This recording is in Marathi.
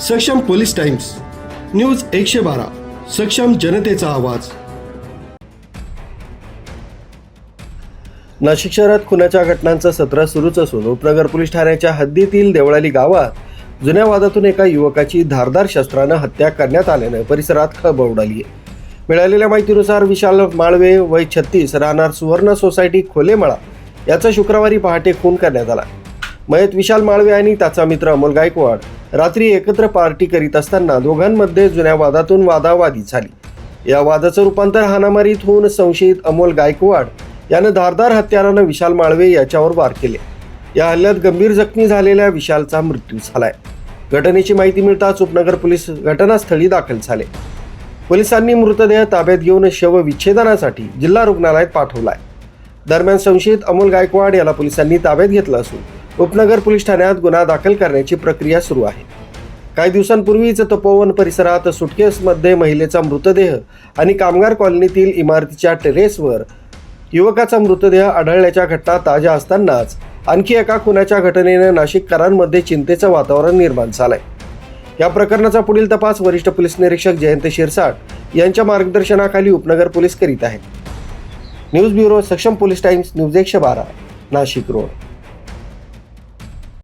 सक्षम पोलीस टाइम्स न्यूज 112 सक्षम जनतेचा आवाज। नाशिक शहरात खुनाच्या घटनांचं सत्र सुरूच असून उपनगर पोलीस ठाण्याच्या हद्दीतील देवळाली गावात जुन्या वादातून एका युवकाची धारदार शस्त्रानं हत्या करण्यात आल्यानं परिसरात खळबळ उडाली आहे। मिळालेल्या माहितीनुसार विशाल माळवे वय 36 राहणार सुवर्ण सोसायटी खोलेमळा याचा शुक्रवारी पहाटे खून करण्यात आला। मयत विशाल माळवे आणि त्याचा मित्र अमोल गायकवाड रात्री एकत्र पार्टी करीत असताना दोघांमध्ये जुन्या वादातून वादावादी झाली। या वादाचं रूपांतर हाणामारीत होऊन संशयित अमोल गायकवाड यानं धारदार हत्यारानं विशाल माळवे याच्यावर वार केले। या हल्ल्यात गंभीर जखमी झालेल्या विशालचा मृत्यू झालाय। घटनेची माहिती मिळताच उपनगर पोलीस घटनास्थळी दाखल झाले। पोलिसांनी मृतदेह ताब्यात घेऊन शवविच्छेदनासाठी जिल्हा रुग्णालयात पाठवलाय। दरम्यान संशयित अमोल गायकवाड याला पोलिसांनी ताब्यात घेतलं असून उपनगर पोलीस ठाण्यात गुन्हा दाखल करण्याची प्रक्रिया सुरू आहे। काही दिवसांपूर्वीच तपोवन परिसरात सुटकेसमध्ये महिलेचा मृतदेह आणि कामगार कॉलनीतील इमारतीच्या टेरेसवर युवकाचा मृतदेह आढळल्याच्या घटना ताज्या असतानाच आणखी एका खुनाच्या घटनेने नाशिककरांमध्ये चिंतेचं वातावरण निर्माण झालंय। या प्रकरणाचा पुढील तपास वरिष्ठ पोलीस निरीक्षक जयंत शिरसाट यांच्या मार्गदर्शनाखाली उपनगर पोलीस करीत आहेत। न्यूज ब्युरो सक्षम police times news 112 Nashik road.